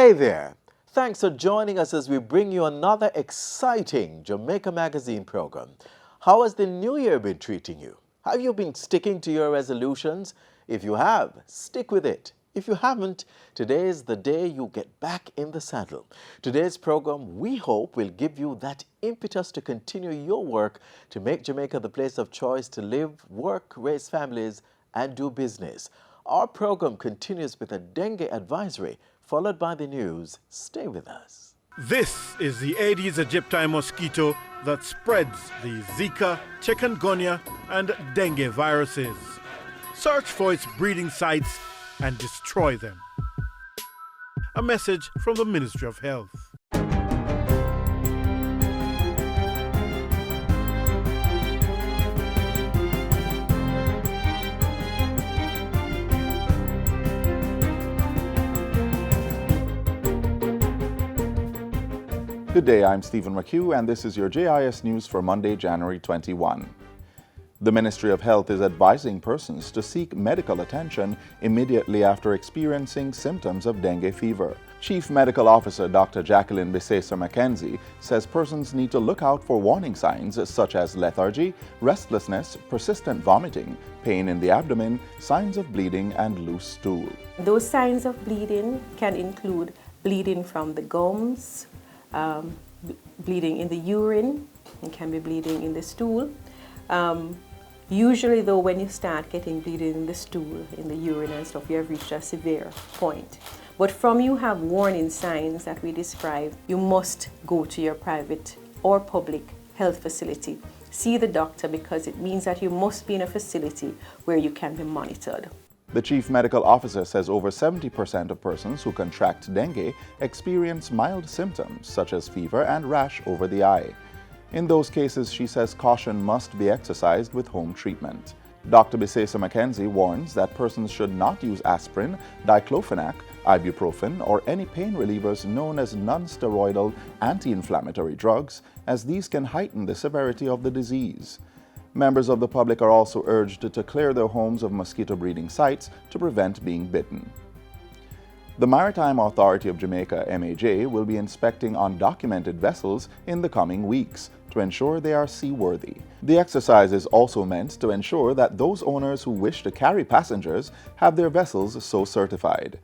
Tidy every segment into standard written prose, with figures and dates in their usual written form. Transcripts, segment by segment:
Hey there! Thanks for joining us as we bring you another exciting Jamaica Magazine program. How has the new year been treating you? Have you been sticking to your resolutions? If you have, stick with it. If you haven't, today is the day you get back in the saddle. Today's program, we hope, will give you that impetus to continue your work to make Jamaica the place of choice to live, work, raise families, and do business. Our program continues with a dengue advisory, followed by the news. Stay with us. This is the Aedes aegypti mosquito that spreads the Zika, chikungunya, and dengue viruses. Search for its breeding sites and destroy them. A message from the Ministry of Health. Good day, I'm Stephen McHugh, and this is your JIS News for Monday, January 21. The Ministry of Health is advising persons to seek medical attention immediately after experiencing symptoms of dengue fever. Chief Medical Officer Dr. Jacqueline Bisesa-McKenzie says persons need to look out for warning signs such as lethargy, restlessness, persistent vomiting, pain in the abdomen, signs of bleeding, and loose stool. Those signs of bleeding can include bleeding from the gums, bleeding in the urine, it can be bleeding in the stool. Usually though, when you start getting bleeding in the stool, in the urine and stuff, you have reached a severe point. But from you have warning signs that we describe, you must go to your private or public health facility. See the doctor, because it means that you must be in a facility where you can be monitored. The Chief Medical Officer says over 70% of persons who contract dengue experience mild symptoms such as fever and rash over the eye. In those cases, she says caution must be exercised with home treatment. Dr. Bisesa-McKenzie warns that persons should not use aspirin, diclofenac, ibuprofen, or any pain relievers known as non-steroidal anti-inflammatory drugs, as these can heighten the severity of the disease. Members of the public are also urged to clear their homes of mosquito breeding sites to prevent being bitten. The Maritime Authority of Jamaica, MAJ, will be inspecting undocumented vessels in the coming weeks to ensure they are seaworthy. The exercise is also meant to ensure that those owners who wish to carry passengers have their vessels so certified.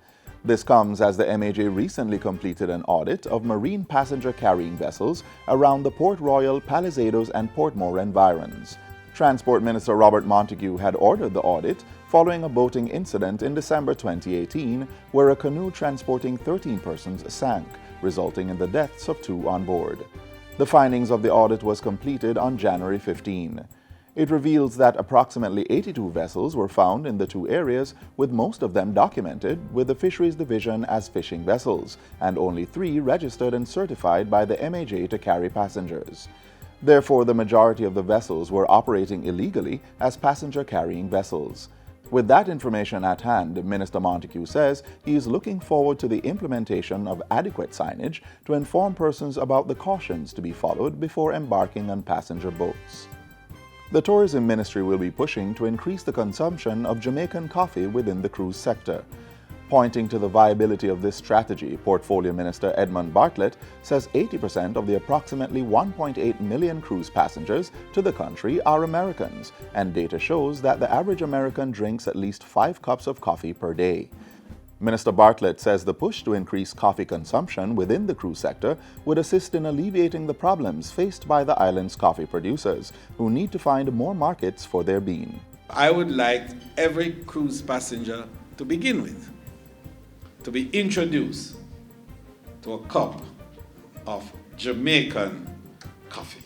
This comes as the MAJ recently completed an audit of marine passenger carrying vessels around the Port Royal, Palisadoes, and Portmore environs. Transport Minister Robert Montague had ordered the audit following a boating incident in December 2018 where a canoe transporting 13 persons sank, resulting in the deaths of 2 on board. The findings of the audit was completed on January 15. It reveals that approximately 82 vessels were found in the 2 areas, with most of them documented with the Fisheries Division as fishing vessels, and only 3 registered and certified by the MAJ to carry passengers. Therefore, the majority of the vessels were operating illegally as passenger-carrying vessels. With that information at hand, Minister Montague says he is looking forward to the implementation of adequate signage to inform persons about the cautions to be followed before embarking on passenger boats. The Tourism Ministry will be pushing to increase the consumption of Jamaican coffee within the cruise sector. Pointing to the viability of this strategy, Portfolio Minister Edmund Bartlett says 80% of the approximately 1.8 million cruise passengers to the country are Americans, and data shows that the average American drinks at least 5 cups of coffee per day. Minister Bartlett says the push to increase coffee consumption within the cruise sector would assist in alleviating the problems faced by the island's coffee producers, who need to find more markets for their bean. I would like every cruise passenger to begin with to be introduced to a cup of Jamaican coffee.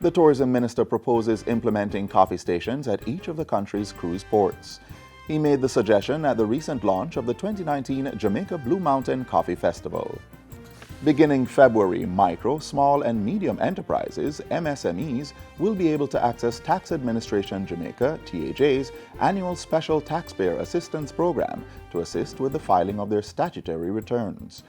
The tourism minister proposes implementing coffee stations at each of the country's cruise ports. He made the suggestion at the recent launch of the 2019 Jamaica Blue Mountain Coffee Festival. Beginning February, micro, small, and medium enterprises, MSMEs, will be able to access Tax Administration Jamaica, TAJ's, annual Special Taxpayer Assistance Program to assist with the filing of their statutory returns.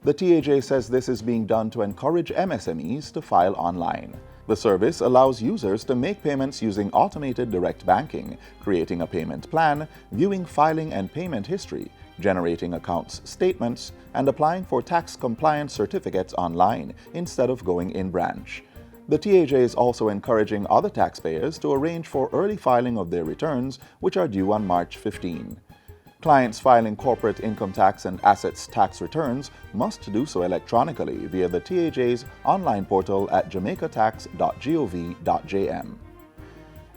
The TAJ says this is being done to encourage MSMEs to file online. The service allows users to make payments using automated direct banking, creating a payment plan, viewing filing and payment history, generating accounts statements, and applying for tax compliance certificates online instead of going in branch. The TAJ is also encouraging other taxpayers to arrange for early filing of their returns, which are due on March 15. Clients filing corporate income tax and assets tax returns must do so electronically via the TAJ's online portal at jamaicatax.gov.jm.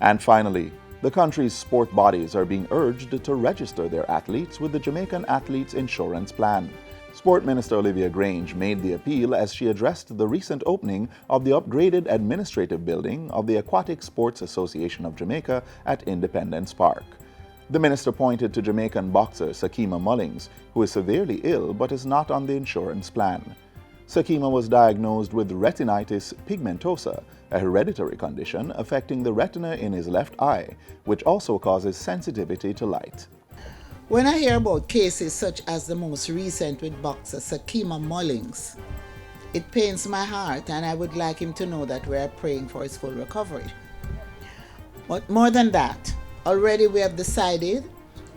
And finally, the country's sport bodies are being urged to register their athletes with the Jamaican Athletes Insurance Plan. Sport Minister Olivia Grange made the appeal as she addressed the recent opening of the upgraded administrative building of the Aquatic Sports Association of Jamaica at Independence Park. The minister pointed to Jamaican boxer Sakima Mullings, who is severely ill but is not on the insurance plan. Sakima was diagnosed with retinitis pigmentosa, a hereditary condition affecting the retina in his left eye, which also causes sensitivity to light. When I hear about cases such as the most recent with boxer Sakima Mullings, it pains my heart, and I would like him to know that we are praying for his full recovery. But more than that, already we have decided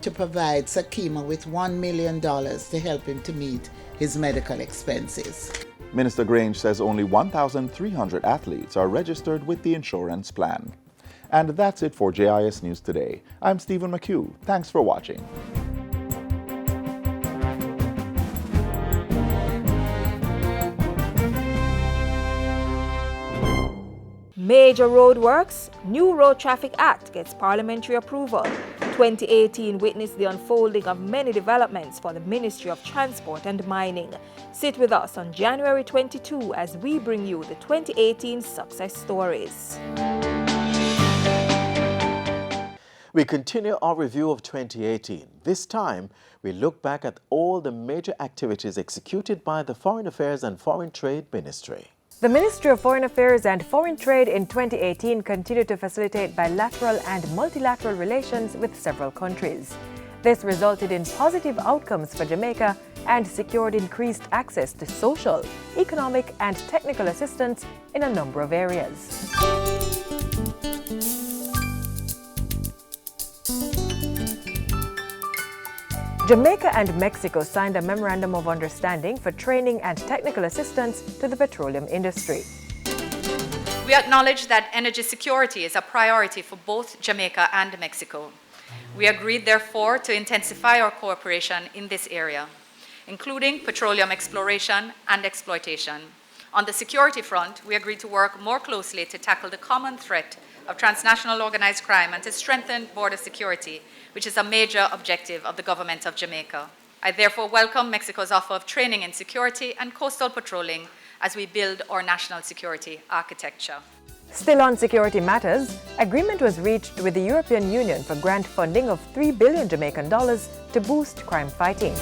to provide Sakima with $1 million to help him to meet his medical expenses. Minister Grange says only 1,300 athletes are registered with the insurance plan. And that's it for JIS News Today. I'm Stephen McHugh. Thanks for watching. Major roadworks, new Road Traffic Act gets parliamentary approval. 2018 witnessed the unfolding of many developments for the Ministry of Transport and Mining. Sit with us on January 22 as we bring you the 2018 success stories. We continue our review of 2018. This time, we look back at all the major activities executed by the Foreign Affairs and Foreign Trade Ministry. The Ministry of Foreign Affairs and Foreign Trade in 2018 continued to facilitate bilateral and multilateral relations with several countries. This resulted in positive outcomes for Jamaica and secured increased access to social, economic, and technical assistance in a number of areas. Jamaica and Mexico signed a Memorandum of Understanding for training and technical assistance to the petroleum industry. We acknowledge that energy security is a priority for both Jamaica and Mexico. We agreed, therefore, to intensify our cooperation in this area, including petroleum exploration and exploitation. On the security front, we agreed to work more closely to tackle the common threat of transnational organized crime and to strengthen border security, which is a major objective of the government of Jamaica. I therefore welcome Mexico's offer of training in security and coastal patrolling as we build our national security architecture. Still on security matters, agreement was reached with the European Union for grant funding of $3 billion Jamaican dollars to boost crime fighting.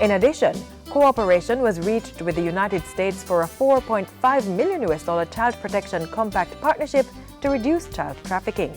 In addition, cooperation was reached with the United States for a $4.5 million Child Protection Compact partnership to reduce child trafficking.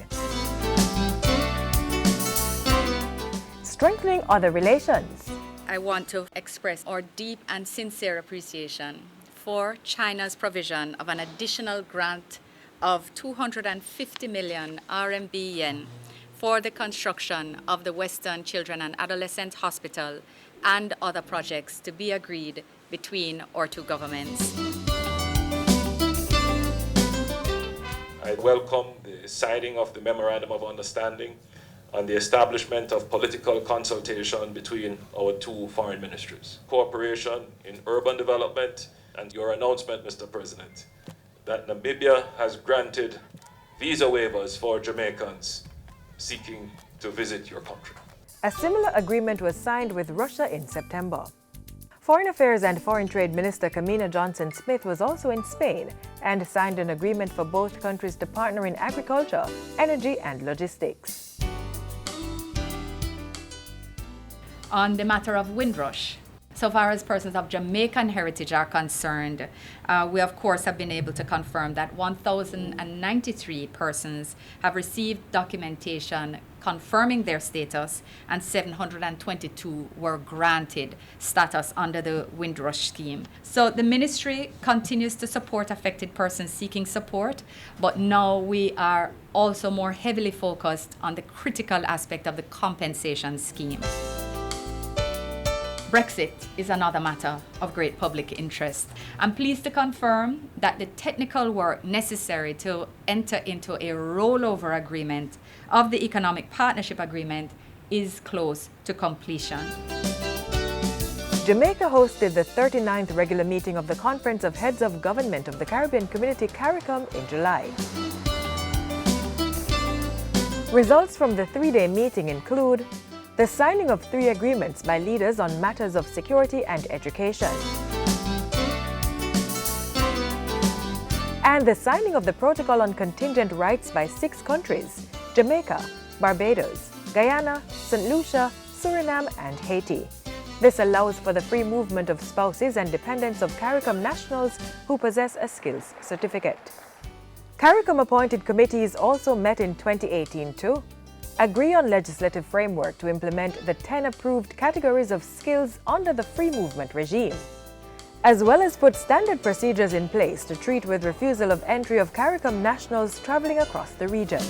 Strengthening other relations. I want to express our deep and sincere appreciation for China's provision of an additional grant of 250 million RMB yen for the construction of the Western Children and Adolescent Hospital and other projects to be agreed between our two governments. I welcome the signing of the Memorandum of Understanding on the establishment of political consultation between our two foreign ministries. Cooperation in urban development and your announcement, Mr. President, that Namibia has granted visa waivers for Jamaicans seeking to visit your country. A similar agreement was signed with Russia in September. Foreign Affairs and Foreign Trade Minister Kamina Johnson-Smith was also in Spain and signed an agreement for both countries to partner in agriculture, energy, and logistics. On the matter of Windrush, So far as persons of Jamaican heritage are concerned, we of course have been able to confirm that 1,093 persons have received documentation confirming their status, and 722 were granted status under the Windrush scheme. So the ministry continues to support affected persons seeking support, but now we are also more heavily focused on the critical aspect of the compensation scheme. Brexit is another matter of great public interest. I'm pleased to confirm that the technical work necessary to enter into a rollover agreement of the Economic Partnership Agreement is close to completion. Jamaica hosted the 39th regular meeting of the Conference of Heads of Government of the Caribbean Community, CARICOM, in July. Results from the three-day meeting include the signing of 3 agreements by leaders on matters of security and education, and the signing of the Protocol on Contingent Rights by 6 countries: Jamaica, Barbados, Guyana, St. Lucia, Suriname, and Haiti. This allows for the free movement of spouses and dependents of CARICOM nationals who possess a skills certificate. CARICOM appointed committees also met in 2018 to agree on legislative framework to implement the 10 approved categories of skills under the free movement regime, as well as put standard procedures in place to treat with refusal of entry of CARICOM nationals traveling across the region.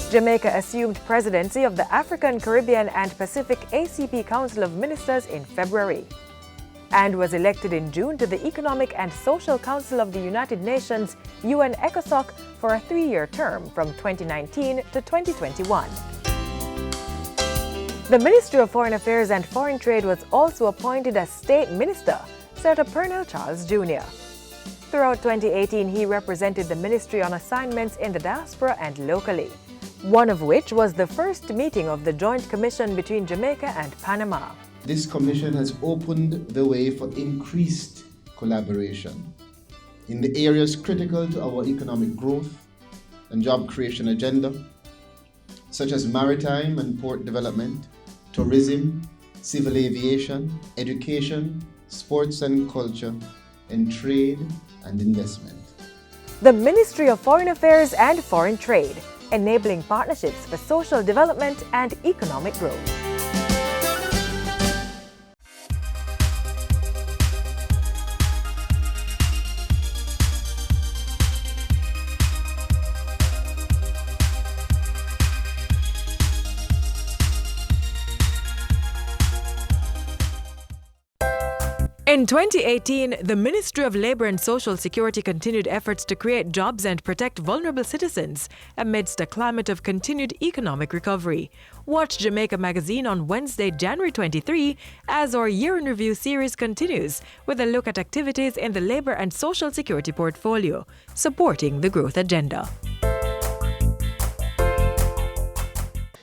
Jamaica assumed presidency of the African, Caribbean, and Pacific ACP Council of Ministers in February, and was elected in June to the Economic and Social Council of the United Nations, UN ECOSOC, for a 3-year term from 2019 to 2021. The Ministry of Foreign Affairs and Foreign Trade was also appointed as State Minister, Sir Pernell Charles Jr. Throughout 2018, he represented the ministry on assignments in the diaspora and locally, one of which was the first meeting of the Joint Commission between Jamaica and Panama. This commission has opened the way for increased collaboration in the areas critical to our economic growth and job creation agenda, such as maritime and port development, tourism, civil aviation, education, sports and culture, and trade and investment. The Ministry of Foreign Affairs and Foreign Trade, enabling partnerships for social development and economic growth. In 2018, the Ministry of Labour and Social Security continued efforts to create jobs and protect vulnerable citizens amidst a climate of continued economic recovery. Watch Jamaica Magazine on Wednesday, January 23, as our Year in Review series continues with a look at activities in the Labour and Social Security portfolio, supporting the growth agenda.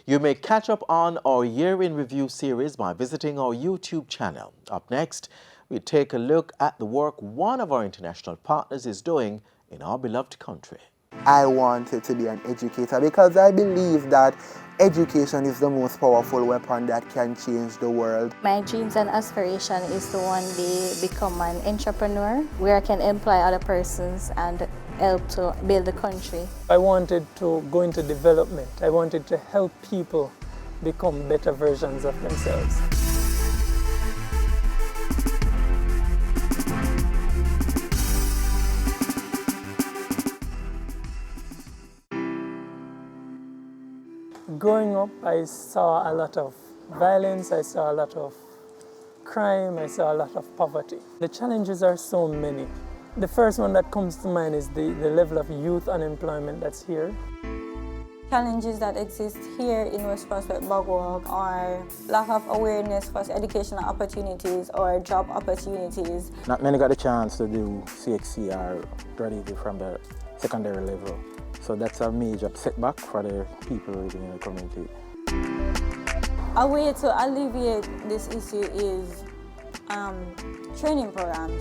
You may catch up on our Year in Review series by visiting our YouTube channel. Up next, we take a look at the work one of our international partners is doing in our beloved country. I wanted to be an educator because I believe that education is the most powerful weapon that can change the world. My dreams and aspiration is to one day become an entrepreneur where I can employ other persons and help to build the country. I wanted to go into development. I wanted to help people become better versions of themselves. Growing up, I saw a lot of violence, I saw a lot of crime, I saw a lot of poverty. The challenges are so many. The first one that comes to mind is the level of youth unemployment that's here. Challenges that exist here in West Prospect Bogwalk are lack of awareness for educational opportunities or job opportunities. Not many got a chance to do CXC or graduate from the secondary level. So that's a major setback for the people living in the community. A way to alleviate this issue is training programs.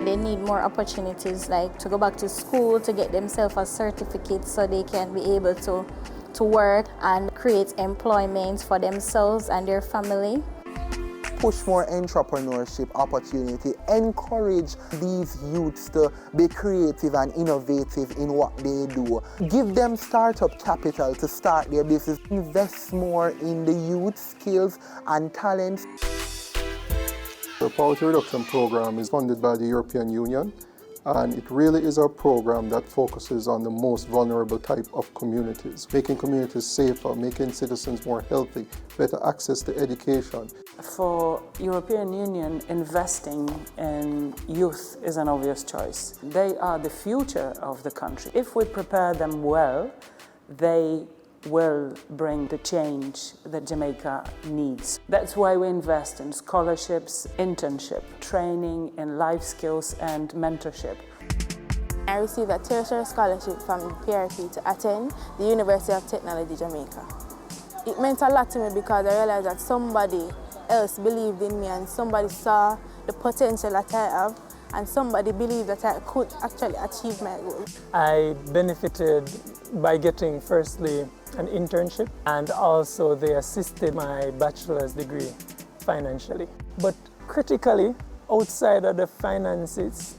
They need more opportunities, like to go back to school to get themselves a certificate so they can be able to to work and create employment for themselves and their family. Push more entrepreneurship opportunity, encourage these youths to be creative and innovative in what they do. Give them startup capital to start their business. Invest more in the youth skills and talents. The Poverty Reduction Program is funded by the European Union, and it really is a program that focuses on the most vulnerable type of communities, making communities safer, making citizens more healthy, better access to education. For European Union, investing in youth is an obvious choice. They are the future of the country. If we prepare them well, they will bring the change that Jamaica needs. That's why we invest in scholarships, internship, training in life skills and mentorship. I received a tertiary scholarship from PRP to attend the University of Technology, Jamaica. It meant a lot to me because I realized that somebody else believed in me and somebody saw the potential that I have and somebody believed that I could actually achieve my goal. I benefited by getting firstly an internship, and also they assisted my bachelor's degree financially. But critically, outside of the finances,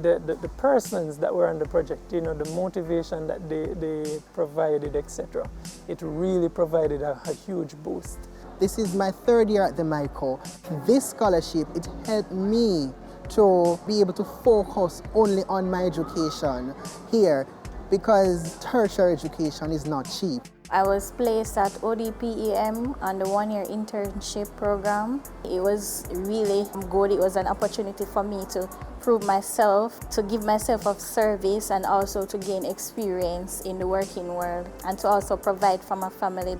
the persons that were on the project, you know, the motivation that they provided, etc., it really provided a huge boost. This is my third year at the MICO. This scholarship, it helped me to be able to focus only on my education here, because tertiary education is not cheap. I was placed at ODPEM on the one-year internship program. It was really good. It was an opportunity for me to prove myself, to give myself of service, and also to gain experience in the working world, and to also provide for my family.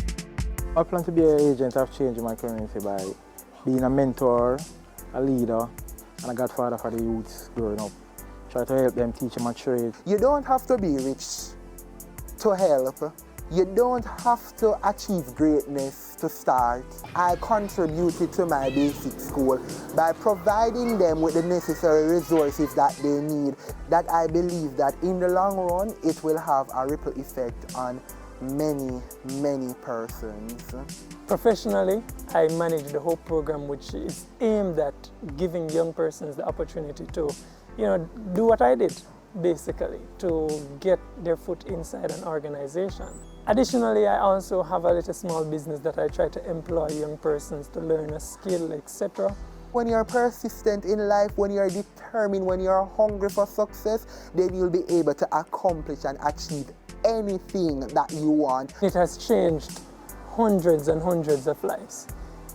I plan to be an agent of change in my community by being a mentor, a leader, and a godfather for the youths growing up. Try to help them teach them a trade. You don't have to be rich to help. You don't have to achieve greatness to start. I contributed to my basic school by providing them with the necessary resources that they need, that I believe that in the long run it will have a ripple effect on many, many persons. Professionally, I manage the HOPE program, which is aimed at giving young persons the opportunity to, you know, do what I did, basically, to get their foot inside an organization. Additionally, I also have a little small business that I try to employ young persons to learn a skill, etc. When you're persistent in life, when you're determined, when you're hungry for success, then you'll be able to accomplish and achieve anything that you want. It has changed hundreds and hundreds of lives.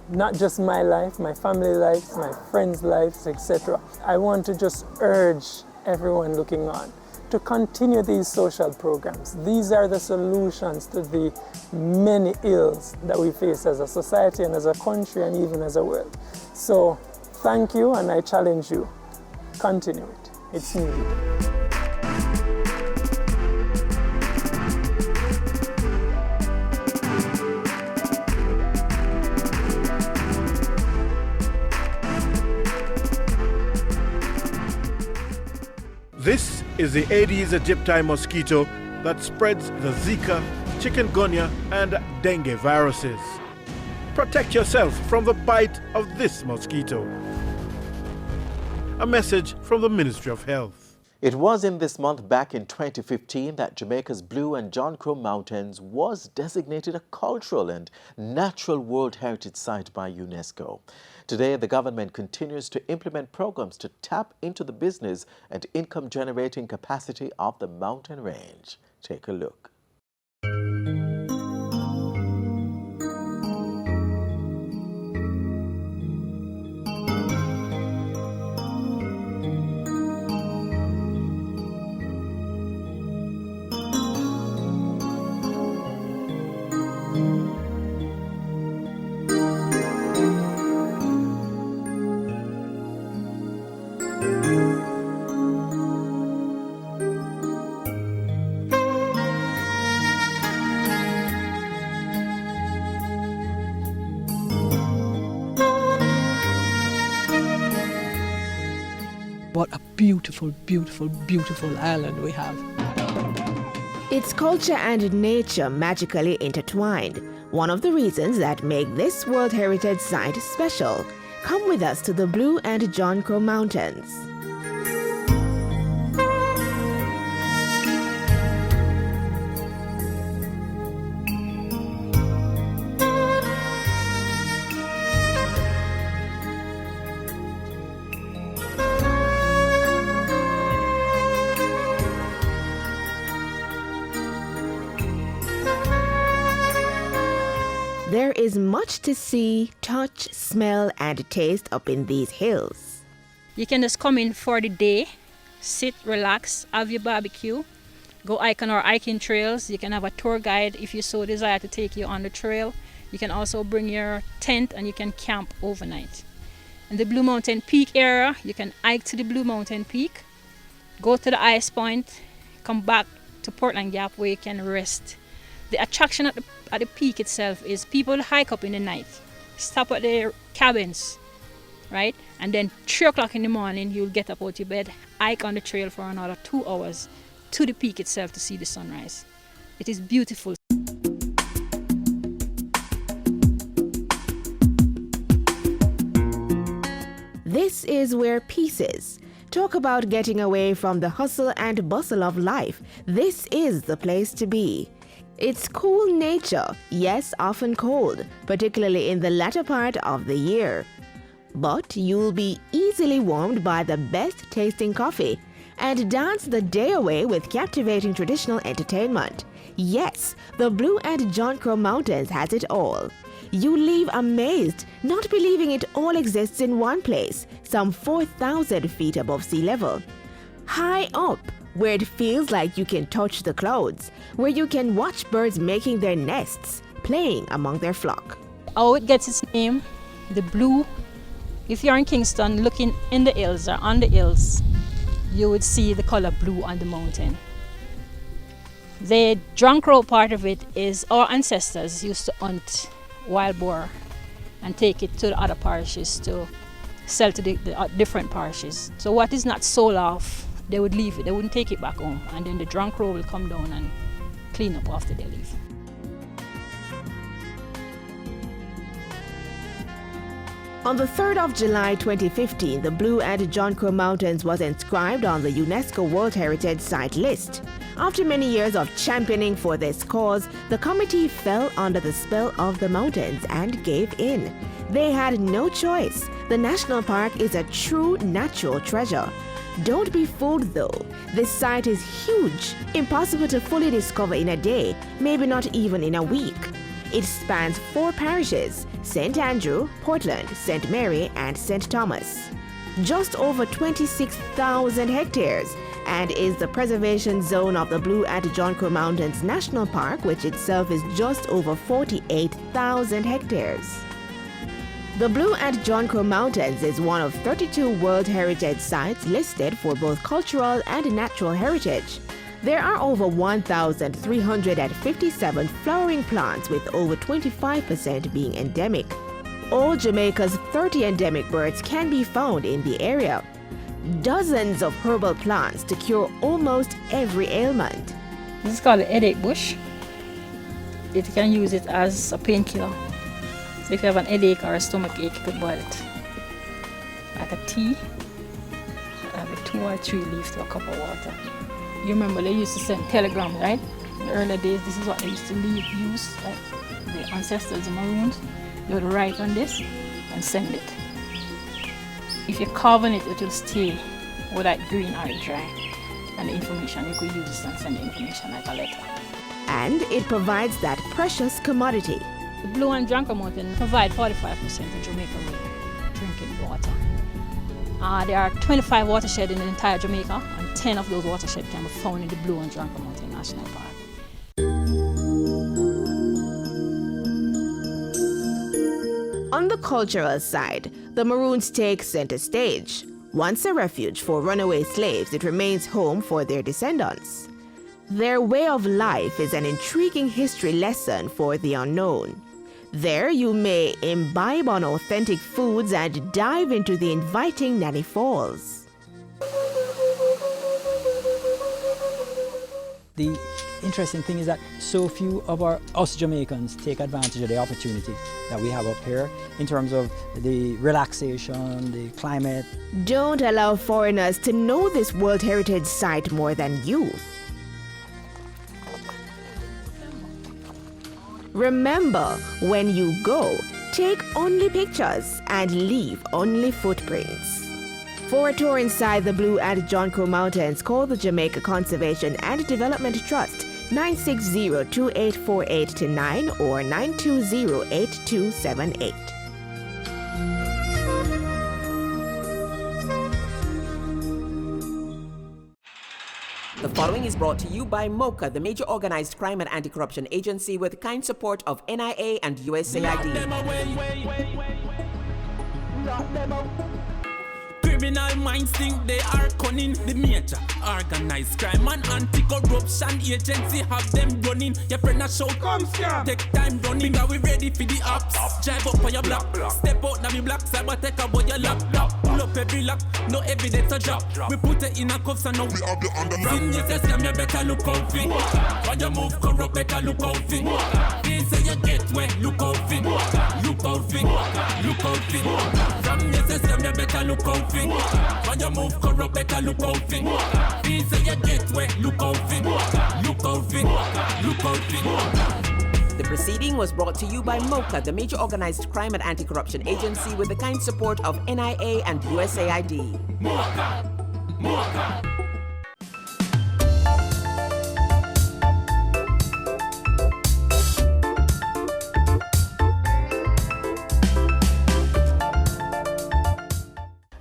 Not just my life, my family lives, my friends' lives, etc. I want to just urge everyone looking on to continue these social programs. These are the solutions to the many ills that we face as a society and as a country and even as a world. So thank you, and I challenge you, continue it. It's needed. This is the Aedes aegypti mosquito that spreads the Zika, chikungunya, and dengue viruses. Protect yourself from the bite of this mosquito. A message from the Ministry of Health. It was in this month back in 2015 that Jamaica's Blue and John Crow Mountains was designated a cultural and natural World Heritage Site by UNESCO. Today, the government continues to implement programs to tap into the business and income-generating capacity of the mountain range. Take a look. What a beautiful, beautiful, beautiful island we have. It's culture and nature magically intertwined, one of the reasons that make this World Heritage Site special. Come with us to the Blue and John Crow Mountains. There is much to see, touch, smell, and taste up in these hills. You can just come in for the day, sit, relax, have your barbecue, go hike on our hiking trails. You can have a tour guide if you so desire to take you on the trail. You can also bring your tent and you can camp overnight. In the Blue Mountain Peak area, you can hike to the Blue Mountain Peak, go to the ice point, come back to Portland Gap where you can rest. The attraction at the peak itself is people hike up in the night, stop at their cabins, right? And then 3 o'clock in the morning, you'll get up out your bed, hike on the trail for another 2 hours to the peak itself to see the sunrise. It is beautiful. This is where peace is. Talk about getting away from the hustle and bustle of life. This is the place to be. It's cool nature, yes, often cold, particularly in the latter part of the year. But you'll be easily warmed by the best tasting coffee and dance the day away with captivating traditional entertainment. Yes, the Blue and John Crow Mountains has it all. You leave amazed, not believing it all exists in one place, some 4,000 feet above sea level. High up, where it feels like you can touch the clouds, where you can watch birds making their nests, playing among their flock. How it gets its name, the blue. If you're in Kingston looking in the hills or on the hills, you would see the color blue on the mountain. The John Crow part of it is our ancestors used to hunt wild boar and take it to the other parishes to sell to the different parishes. So what is not sold off, they would leave it, they wouldn't take it back home, and then the John Crow will come down and clean up after they leave. On the 3rd of July 2015, the Blue and John Crow Mountains was inscribed on the UNESCO World Heritage Site list. After many years of championing for this cause, the committee fell under the spell of the mountains and gave in. They had no choice. The national park is a true natural treasure. Don't be fooled though. This site is huge, impossible to fully discover in a day, maybe not even in a week. It spans 4 parishes: St. Andrew, Portland, St. Mary, and St. Thomas. Just over 26,000 hectares, and is the preservation zone of the Blue and John Crow Mountains National Park, which itself is just over 48,000 hectares. The Blue and John Crow Mountains is one of 32 World Heritage Sites listed for both cultural and natural heritage. There are over 1,357 flowering plants, with over 25% being endemic. All Jamaica's 30 endemic birds can be found in the area. Dozens of herbal plants to cure almost every ailment. This is called the headache bush. You can use it as a painkiller. So if you have an headache or a stomach ache, you could boil it. Like a tea, have a 2 or 3 leaves to a cup of water. You remember they used to send telegrams, right? In the early days, this is what they used to use, like the ancestors, the Maroons. They would write on this and send it. If you carve on it, it will stay whether it's green or dry. And the information, you could use this and send the information like a letter. And it provides that precious commodity. The Blue and John Crow Mountain provide 45% of Jamaica drinking water. There are 25 watersheds in the entire Jamaica, and 10 of those watersheds can be found in the Blue and John Crow Mountain National Park. On the cultural side, the Maroons take center stage. Once a refuge for runaway slaves, it remains home for their descendants. Their way of life is an intriguing history lesson for the unknown. There you may imbibe on authentic foods and dive into the inviting Nanny Falls. The interesting thing is that so few of us Jamaicans take advantage of the opportunity that we have up here in terms of the relaxation, the climate. Don't allow foreigners to know this World Heritage Site more than you. Remember, when you go, take only pictures and leave only footprints. For a tour inside the Blue and John Crow Mountains, call the Jamaica Conservation and Development Trust 960-2848-9 or 920-8278. The following is brought to you by MOCA, the major organized crime and anti-corruption agency with kind support of NIA and USAID. Criminal minds think they are cunning. The major organized crime and anti-corruption agency have them running. Your friend a shout, come scam. Take time running, are we ready for the ops? Drive up on your block, step out now me black, cyber take away your laptop. Pull up every lock, no evidence a drop. We put it in a cuffs and now we have the under. From your system, you better look out for. When you move corrupt, better look out for. They say you get wet, look out for. Look out for, look out for. From your system, you better look out for. When you move corrupt, better look out for. They say you get wet, look out for. Look out for, look out for. The proceeding was brought to you by MOCA, the major organized crime and anti-corruption agency with the kind support of NIA and USAID. MOCA, MOCA.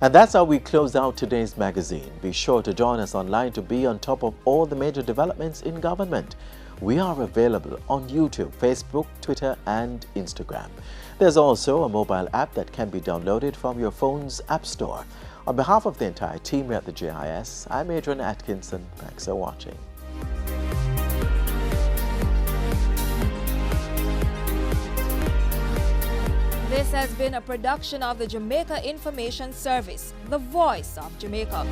And that's how we close out today's magazine. Be sure to join us online to be on top of all the major developments in government. We are available on YouTube, Facebook, Twitter, and Instagram. There's also a mobile app that can be downloaded from your phone's app store. On behalf of the entire team here at the JIS, I'm Adrian Atkinson. Thanks for watching. This has been a production of the Jamaica Information Service, the voice of Jamaica.